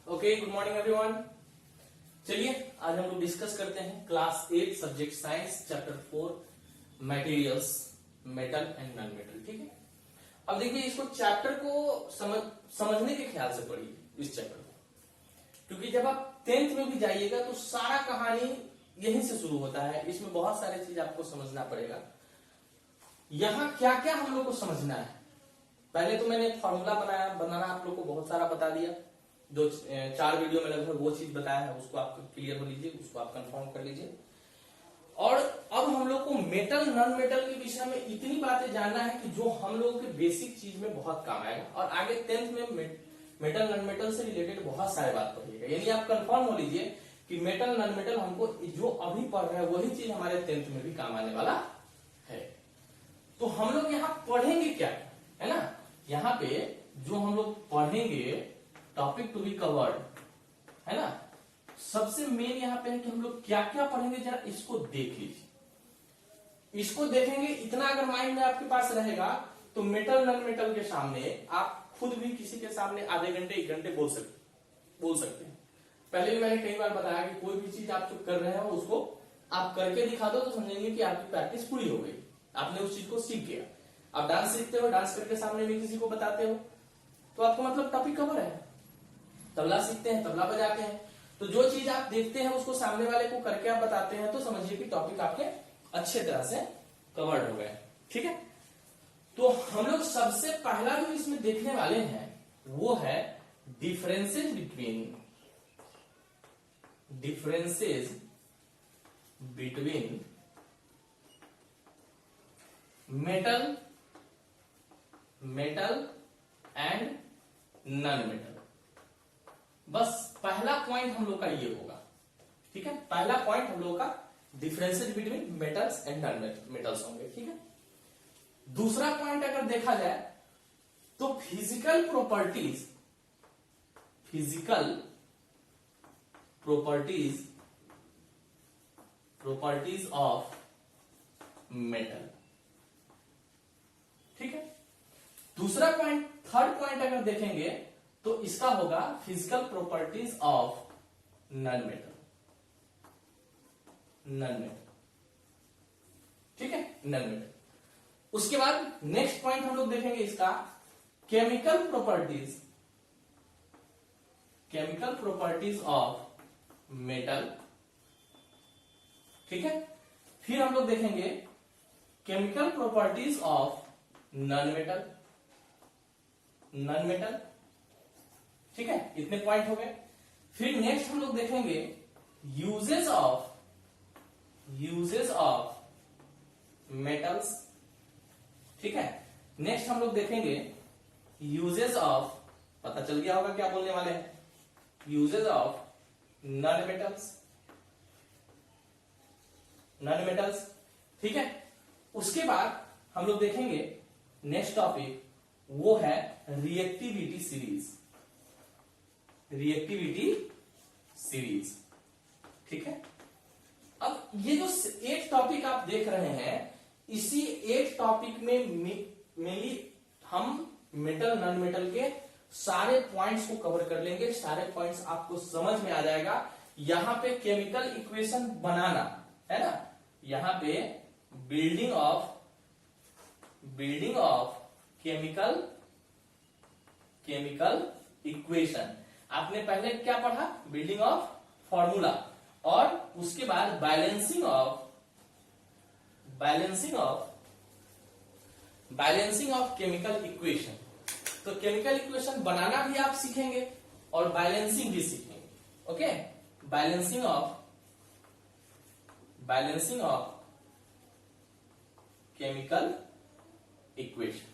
Okay, good morning everyone. चलिए आज हम लोग डिस्कस करते हैं class 8 subject science chapter 4 materials, metal and non metal. ठीक है, अब देखिए इसको चैप्टर को समझने के ख्याल से पढ़िए इस चैप्टर को, क्योंकि जब आप 10th में भी जाइएगा तो सारा कहानी यहीं से शुरू होता है। इसमें बहुत सारे चीज आपको समझना पड़ेगा। यहाँ क्या क्या हम लोग को समझना है, पहले तो मैंने फॉर्मूला बनाना आप लोग को बहुत सारा बता दिया, जो 4 वीडियो में लगभग वो चीज बताया है, उसको आप क्लियर हो लीजिए, उसको आप कंफर्म कर लीजिए। और अब हम लोग को मेटल नॉन मेटल के विषय में इतनी बातें जानना है कि जो हम लोगों के बेसिक चीज में बहुत काम आएगा, और आगे 10th में मेटल नॉन मेटल से रिलेटेड बहुत सारे बात पढ़िएगा। यानी आप कंफर्म हो लीजिए कि मेटल नॉन मेटल हमको जो अभी पढ़ रहे हैं वही चीज हमारे 10th में भी काम आने वाला है। तो हम लोग यहाँ पढ़ेंगे क्या, है ना, यहाँ पे जो हम लोग पढ़ेंगे टॉपिक टू बी कवर्ड, है ना, सबसे मेन यहाँ पे है कि हम लोग क्या क्या पढ़ेंगे, जरा इसको देख लीजिए। इसको देखेंगे, इतना अगर माइंड में आपके पास रहेगा तो मेटल नॉन मेटल के सामने आप खुद भी किसी के सामने आधे घंटे 1 घंटे बोल सकते हैं। पहले भी मैंने कई बार बताया कि कोई भी चीज आप जो कर रहे हो उसको आप करके दिखा दो तो समझेंगे कि आपकी प्रैक्टिस पूरी हो गई, आपने उस चीज को सीख गया। आप डांस सीखते हो, डांस करके सामने में किसी को बताते हो तो आपको मतलब टॉपिक कवर है। तबला सीखते हैं, तबला बजाते हैं, तो जो चीज आप देखते हैं उसको सामने वाले को करके आप बताते हैं तो समझिए कि टॉपिक आपके अच्छे तरह से कवर्ड हो गए। ठीक है, तो हम लोग सबसे पहला जो इसमें देखने वाले हैं वो है differences between metal and non metal. बस पहला पॉइंट हम लोग का ये होगा। ठीक है, पहला पॉइंट हम लोग का differences between metals and non metals होंगे। ठीक है, दूसरा पॉइंट अगर देखा जाए तो फिजिकल प्रॉपर्टीज ऑफ मेटल। ठीक है, दूसरा पॉइंट, थर्ड पॉइंट अगर देखेंगे तो इसका होगा physical properties of non metal. ठीक है, नॉन मेटल। उसके बाद नेक्स्ट पॉइंट हम लोग देखेंगे इसका केमिकल प्रॉपर्टीज ऑफ मेटल। ठीक है, फिर हम लोग देखेंगे chemical properties of non metal. ठीक है, इतने पॉइंट हो गए। फिर नेक्स्ट हम लोग देखेंगे यूजेस ऑफ मेटल्स। ठीक है, नेक्स्ट हम लोग देखेंगे यूजेस ऑफ, पता चल गया होगा क्या बोलने वाले हैं, यूजेस ऑफ नॉन मेटल्स। ठीक है, उसके बाद हम लोग देखेंगे नेक्स्ट टॉपिक, वो है रिएक्टिविटी सीरीज। ठीक है, अब ये जो 8 टॉपिक आप देख रहे हैं, इसी 8 टॉपिक में मेनली हम मेटल नॉन मेटल के सारे पॉइंट्स को कवर कर लेंगे। सारे पॉइंट्स आपको समझ में आ जाएगा। यहां पे केमिकल इक्वेशन बनाना है ना, यहां पे बिल्डिंग ऑफ केमिकल इक्वेशन। आपने पहले क्या पढ़ा, बिल्डिंग ऑफ फॉर्मूला, और उसके बाद बैलेंसिंग ऑफ केमिकल इक्वेशन। तो केमिकल इक्वेशन बनाना भी आप सीखेंगे और बैलेंसिंग भी सीखेंगे। Okay, balancing of chemical equation.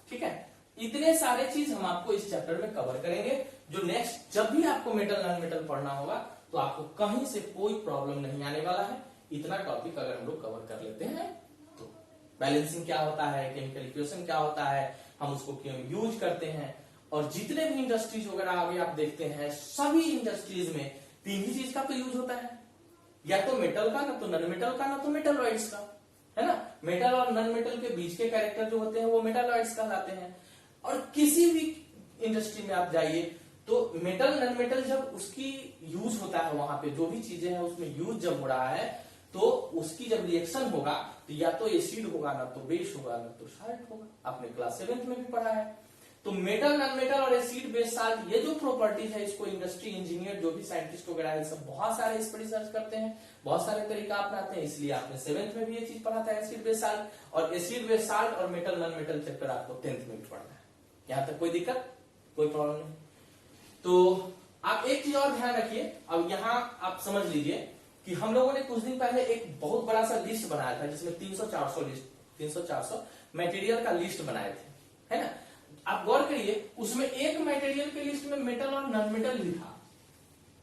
ठीक है, इतने सारे चीज हम आपको इस चैप्टर में कवर करेंगे, जो नेक्स्ट जब भी आपको मेटल नॉन मेटल पढ़ना होगा तो आपको कहीं से कोई प्रॉब्लम नहीं आने वाला है। इतना टॉपिक अगर हम लोग कवर कर लेते हैं तो बैलेंसिंग क्या होता है, केमिकल इक्वेशन क्या होता है, हम उसको क्यों यूज करते हैं, और जितने भी इंडस्ट्रीज वगैरह अभी आप देखते हैं, सभी इंडस्ट्रीज में 3 ही चीज का तो यूज होता है, या तो मेटल का, ना तो नॉन मेटल का, ना तो मेटलॉइड्स का, है ना। मेटल और नॉन मेटल के बीच के कैरेक्टर जो होते हैं वो मेटलॉइड्स कहलाते हैं। और किसी भी इंडस्ट्री में आप जाइए तो मेटल नॉन मेटल जब उसकी यूज होता है, वहां पे जो भी चीजें हैं उसमें यूज जब हो रहा है, तो उसकी जब रिएक्शन होगा तो या तो एसिड होगा, ना तो बेस होगा, ना तो साल्ट होगा। आपने क्लास 7th में भी पढ़ा है। तो मेटल नॉन मेटल और एसिड बेस साल्ट, ये जो प्रॉपर्टीज है, इसको इंडस्ट्री इंजीनियर जो भी साइंटिस्ट वगैरह है सब बहुत सारे इस पर रिसर्च करते हैं, बहुत सारे तरीका अपनाते हैं। इसलिए आपने 7th में भी ये चीज पढ़ा था, एसिड बेस साल्ट। और एसिड बेस साल्ट और मेटल नॉन मेटल चैप्टर आपको 10th में भी पढ़ना है। यहां तक कोई दिक्कत, कोई प्रॉब्लम नहीं। तो आप एक चीज और ध्यान रखिए, अब यहां आप समझ लीजिए कि हम लोगों ने कुछ दिन पहले एक बहुत बड़ा सा लिस्ट बनाया था, जिसमें 300-400 मटेरियल का लिस्ट बनाए थे, है ना। आप गौर करिए, उसमें एक मटेरियल के लिस्ट में मेटल और नॉन मेटल भी था,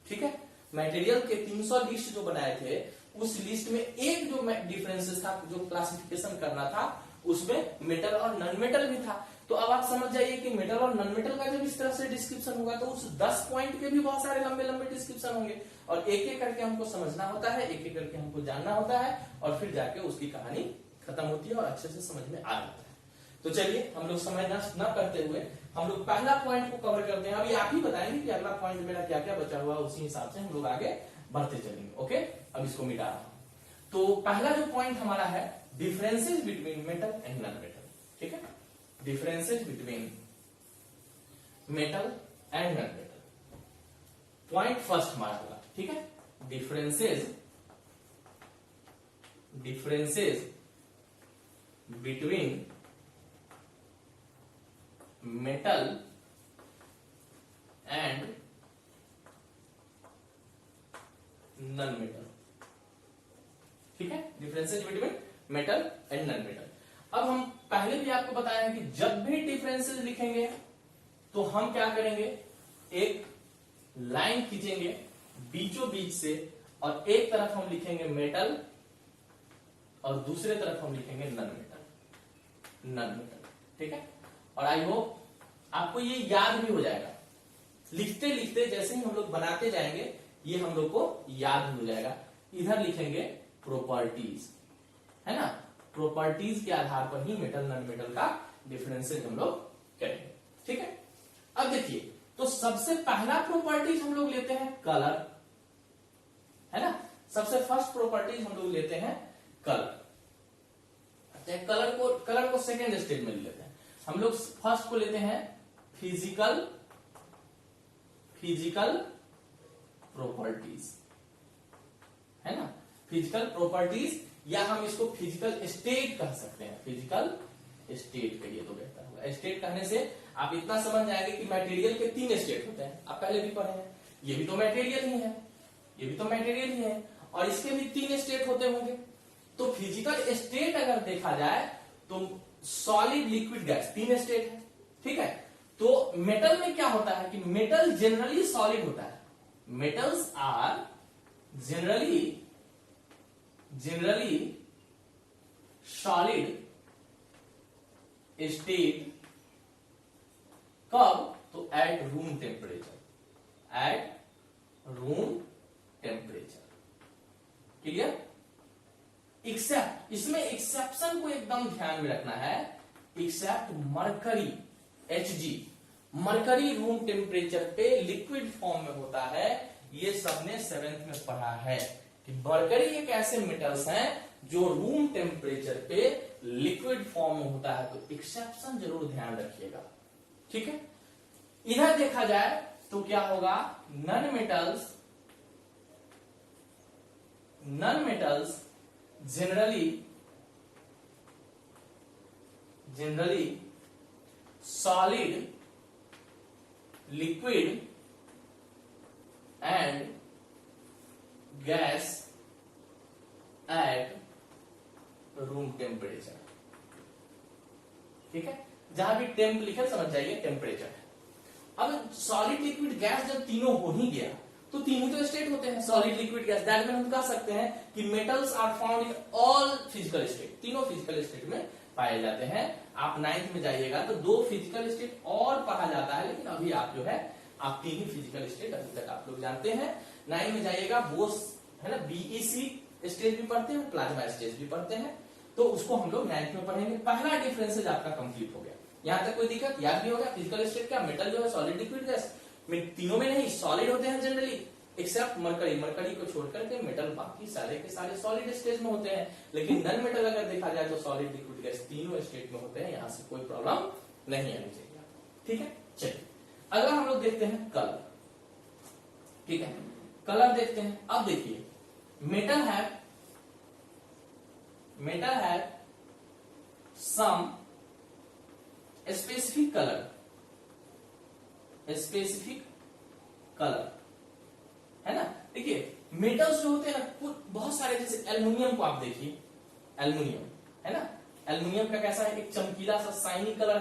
ठीक है। मटेरियल के 300 लिस्ट जो बनाए थे, उस लिस्ट में एक जो डिफरेंसेस था, जो क्लासिफिकेशन करना था, उसमें मेटल और नॉन मेटल भी था। तो अब आप समझ जाइए कि मेटल और नॉन मेटल का जब इस तरह से डिस्क्रिप्शन होगा, तो उस 10 पॉइंट के भी बहुत सारे लंबे लंबे डिस्क्रिप्शन होंगे, और एक एक करके हमको समझना होता है, एक एक करके हमको जानना होता है, और फिर जाके उसकी कहानी खत्म होती है और अच्छे से समझ में आ जाता है। तो चलिए, हम लोग समय नष्ट न करते हुए हम लोग पहला पॉइंट को कवर करते हैं। अभी आप ही बताएंगे कि अगला पॉइंट मेरा क्या क्या बचा हुआ, उसी हिसाब से हम लोग आगे बढ़ते चलेंगे। ओके, अब इसको मिटा रहा हूं। तो पहला जो पॉइंट हमारा है, differences between metal and non metal, ठीक है। Differences between metal and non metal, point first हमारा होगा, ठीक है। Differences between metal and non metal, ठीक है। Differences between metal and non metal. अब हम पहले भी आपको बताया है कि जब भी डिफरेंसेस लिखेंगे तो हम क्या करेंगे, एक लाइन खींचेंगे बीचों बीच से, और एक तरफ हम लिखेंगे मेटल और दूसरे तरफ हम लिखेंगे नॉन मेटल, ठीक है। और आई होप आपको ये याद भी हो जाएगा, लिखते लिखते जैसे ही हम लोग बनाते जाएंगे ये हम लोग को याद भी हो जाएगा। इधर लिखेंगे प्रॉपर्टीज, है ना। प्रॉपर्टीज के आधार पर ही मेटल नॉन मेटल का डिफरेंसेस हम लोग करेंगे, ठीक है। अब देखिए, तो सबसे पहला प्रॉपर्टीज हम लोग लेते हैं कलर, है ना। सबसे फर्स्ट प्रॉपर्टीज हम लोग लेते हैं कलर। कलर को सेकेंड स्टेज में लेते हैं। हम लोग फर्स्ट को लेते हैं फिजिकल प्रॉपर्टीज, है ना। फिजिकल प्रॉपर्टीज, या हम इसको फिजिकल स्टेट कह सकते हैं। फिजिकल स्टेट कहिए तो बेहतर होगा। स्टेट कहने से आप इतना समझ जाएंगे कि मटेरियल के 3 स्टेट होते हैं, आप पहले भी पढ़े हैं। ये भी तो मटेरियल ही है, ये भी तो मटेरियल ही है, और इसके भी 3 स्टेट होते होंगे। तो फिजिकल स्टेट अगर देखा जाए तो सॉलिड, लिक्विड, गैस 3 स्टेट है, ठीक है। तो मेटल में क्या होता है कि मेटल जनरली सॉलिड होता है। Metals are generally solid state, कब, तो at room temperature, clear. Except, इसमें एक्सेप्शन को एकदम ध्यान में रखना है, except mercury, Hg, mercury room temperature पे लिक्विड फॉर्म में होता है। ये सबने 7th में पढ़ा है कि मरकरी एक ऐसे मेटल्स हैं जो रूम टेम्परेचर पे लिक्विड फॉर्म में होता है। तो एक्सेप्शन जरूर ध्यान रखिएगा, ठीक है। इधर देखा जाए तो क्या होगा, non metals generally solid, liquid and gas at room temperature, ठीक है। जहां भी टेम्प लिखे समझ जाइए टेम्परेचर है। अब सॉलिड, लिक्विड, गैस जब तीनों हो ही गया तो तीनों तो स्टेट होते हैं, solid, liquid, gas. That mean हम कह सकते हैं कि metals are found in all physical state, तीनों फिजिकल स्टेट में पाए जाते हैं। आप 9th में जाइएगा तो 2 फिजिकल स्टेट और पढ़ा जाता है, लेकिन अभी आप जो है आप 3 ही फिजिकल स्टेट अभी तक आप लोग जानते हैं। 9 में जाइएगा बोस, है ना, बीईसी स्टेज भी पढ़ते हैं, प्लाज्मा स्टेज भी पढ़ते हैं। तो उसको हम लोग 9th में पढ़ेंगे। पहला डिफरेंसेज आपका कंप्लीट हो गया। यहां तक कोई दिक्कत, याद भी होगा। फिजिकल स्टेट क्या, मेटल जो है सॉलिड, लिक्विड, गैस। तीनों में नहीं, सॉलिड होते हैं जनरली, एक्सेप्ट मरकरी, मरकरी को छोड़कर के मेटल बाकी सारे के सारे सॉलिड स्टेज में होते हैं। लेकिन नन मेटल अगर देखा जाए तो सॉलिड, लिक्विड, गैस तीनों स्टेट में होते हैं, यहां से कोई प्रॉब्लम नहीं आनी चाहिए। ठीक है, चलिए अगला हम लोग देखते हैं कलर। ठीक है, कलर देखते हैं। अब देखिए मेटल है सम स्पेसिफिक कलर है ना। देखिए मेटल्स जो होते हैं ना बहुत सारे, जैसे एल्युमिनियम को आप देखिए, एल्युमिनियम है ना, एल्युमिनियम का कैसा है, एक चमकीला सा शाइनी कलर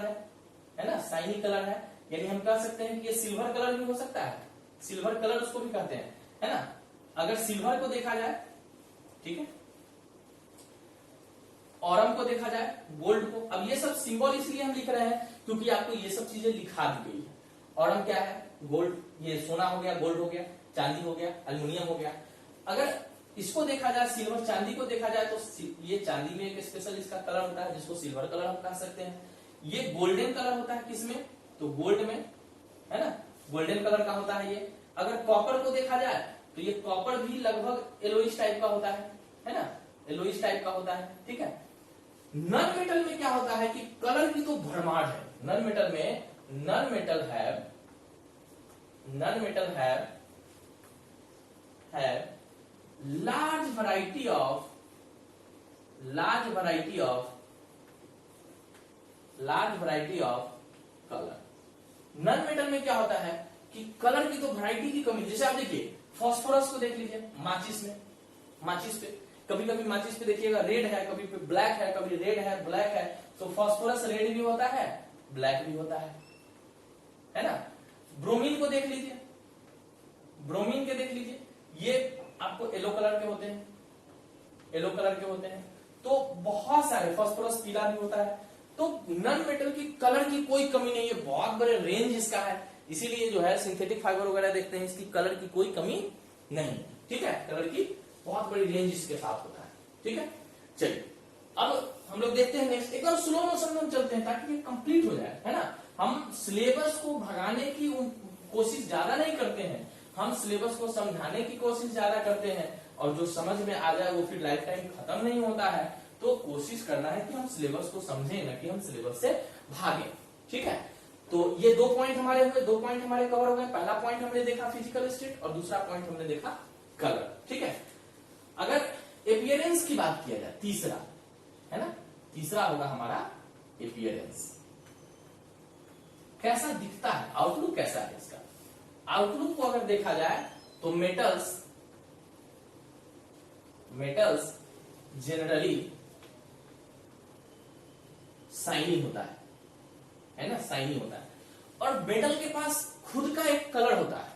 है ना, शाइनी कलर है। यानी हम कह सकते हैं कि ये सिल्वर कलर भी हो सकता है, सिल्वर कलर उसको भी कहते हैं, है ना। अगर सिल्वर को देखा जाए, ठीक है, ऑरम को देखा जाए, गोल्ड को, अब ये सब सिंबल इसलिए हम लिख रहे हैं क्योंकि आपको ये सब चीजें लिखा दी गई है। ऑरम क्या है, गोल्ड, ये सोना हो गया, गोल्ड हो गया, चांदी हो गया, एल्युमिनियम हो गया। अगर इसको देखा जाए, सिल्वर चांदी को देखा जाए, तो ये चांदी में एक स्पेशल इसका कलर होता है जिसको सिल्वर कलर हम कह सकते हैं। ये गोल्डन कलर होता है किसमें, तो गोल्ड में, है ना, गोल्डन कलर का होता है ये। अगर कॉपर को देखा जाए तो ये कॉपर भी लगभग येलोइश टाइप का होता है ना, येलोइश टाइप का होता है। ठीक है, नन मेटल में क्या होता है कि कलर की तो भरमार है। नन मेटल में, नन मेटल है large variety of colour. Non metal में क्या होता है कि कलर की तो वैरायटी की कमी। जैसे आप देखिए फास्फोरस को देख लीजिए, माचिस पे कभी कभी माचिस पे देखिएगा रेड है, कभी पे ब्लैक है, कभी रेड है, ब्लैक है। तो फास्फोरस रेड भी होता है, ब्लैक भी होता है ना। ब्रोमीन को देख लीजिए, ब्रोमीन के देख लीजिए, ये आपको येलो कलर के होते हैं, येलो कलर के होते हैं। तो बहुत सारे, फास्फोरस पीला भी होता है। तो नन मेटल की कलर की कोई कमी नहीं है, बहुत बड़े रेंज इसका है। इसीलिए जो है सिंथेटिक फाइबर वगैरह देखते हैं, इसकी कलर की कोई कमी नहीं। ठीक है, कलर की बहुत बड़ी रेंज इसके साथ होता है। ठीक है, चलिए अब हम लोग देखते हैं नेक्स्ट, एकदम स्लो मोशन में हम चलते हैं ताकि ये कंप्लीट हो जाए, है ना। हम सिलेबस को भगाने की कोशिश ज्यादा नहीं करते हैं, हम सिलेबस को समझाने की कोशिश ज्यादा करते हैं, और जो समझ में आ जाए वो फिर लाइफ टाइम खत्म नहीं होता है। तो कोशिश करना है कि हम सिलेबस को समझें, ना कि हम सिलेबस से भागें। ठीक है, तो ये 2 पॉइंट हमारे हुए, 2 पॉइंट हमारे कवर हो गए। पहला पॉइंट हमने देखा फिजिकल स्टेट और दूसरा पॉइंट हमने देखा कलर। ठीक है, अगर अपीयरेंस की बात किया जाए, तीसरा है ना, तीसरा होगा हमारा अपीयरेंस। कैसा दिखता है, आउटलुक कैसा है इसका। आउटलुक को अगर देखा जाए तो मेटल्स जनरली शाइनी होता है ना, शाइनी होता है। और मेटल के पास खुद का एक कलर होता है,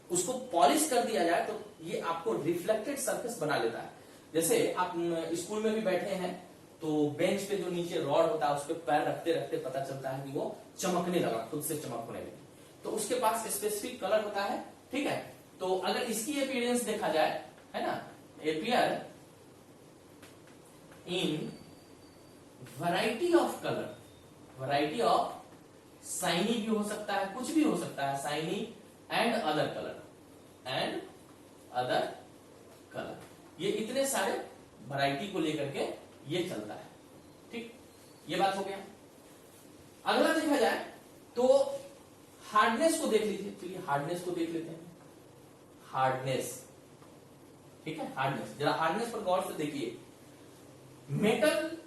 उसको पॉलिश कर दिया जाए तो ये आपको रिफ्लेक्टेड सरफेस बना लेता है। जैसे आप स्कूल में भी बैठे हैं तो बेंच पे जो नीचे रॉड होता है उस पर पैर रखते रखते पता चलता है कि वो चमकने लगा, खुद से चमक होने लगी, तो उसके पास स्पेसिफिक कलर होता है। ठीक है, तो अगर इसकी अपीयरेंस देखा जाए, है ना, appear in variety of colour, variety of shiny भी हो सकता है, कुछ भी हो सकता है, शाइनी एंड अदर कलर, ये इतने सारे वैरायटी को लेकर के ये चलता है। ठीक, ये बात हो गया। अगला देखा जाए तो हार्डनेस को देख लीजिए, चलिए हार्डनेस को देख लेते हैं। हार्डनेस, ठीक है, हार्डनेस, जरा हार्डनेस पर गौर से देखिए। मेटल,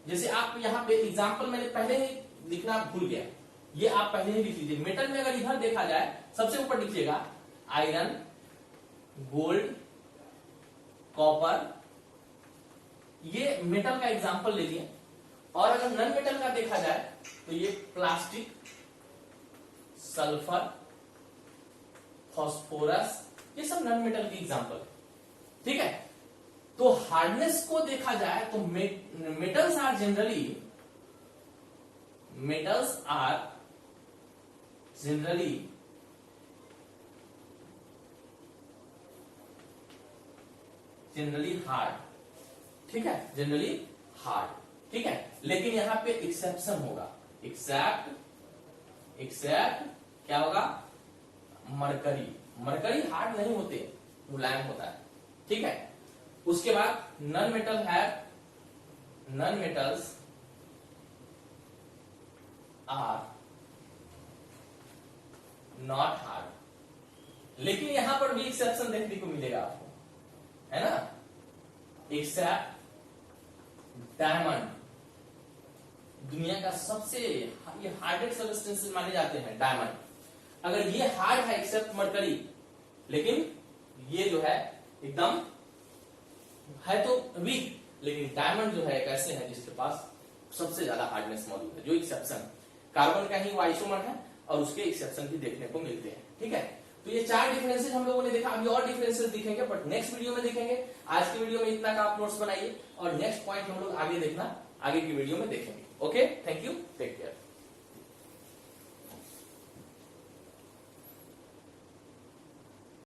जैसे आप यहां पे एग्जांपल मैंने पहले ही लिखना भूल गया, ये आप पहले ही लिख लीजिए। मेटल में अगर इधर देखा जाए, सबसे ऊपर लिखिएगा आयरन, गोल्ड, कॉपर, ये मेटल का एग्जांपल ले लिए। और अगर नन मेटल का देखा जाए तो ये प्लास्टिक, सल्फर, फास्फोरस, ये सब नन मेटल की एग्जांपल। ठीक है, तो हार्डनेस को देखा जाए तो मेटल्स आर जनरली हार्ड। ठीक है, जनरली हार्ड। ठीक है, लेकिन यहां पे एक्सेप्शन होगा, एक्सेप्ट क्या होगा, मरकरी, मरकरी हार्ड नहीं होते, मुलायम होता है, ठीक है। उसके बाद नॉन मेटल है, non metals are not hard. लेकिन यहां पर भी एक्सेप्शन देखने को मिलेगा आपको, है ना, एक्सेप्ट डायमंड, दुनिया का सबसे ये हार्डेस्ट सब्सटेंस माने जाते हैं डायमंड। अगर ये हार्ड है एक्सेप्ट मरकरी, लेकिन ये जो है एकदम है तो वीक, लेकिन डायमंड जो है एक ऐसे है जिसके पास सबसे ज्यादा हार्डनेस मौजूद है, जो एक्सेप्शन कार्बन का ही वो आइसोमर है और उसके एक्सेप्शन भी देखने को मिलते हैं, ठीक है। तो ये 4 डिफरेंसेस हम लोगों ने देखा, अभी और डिफरेंसेस दिखेंगे बट नेक्स्ट वीडियो में देखेंगे। आज की वीडियो में इतना का आप नोट्स बनाइए और नेक्स्ट पॉइंट हम लोग आगे देखना, आगे की वीडियो में देखेंगे। Okay, thank you, take care.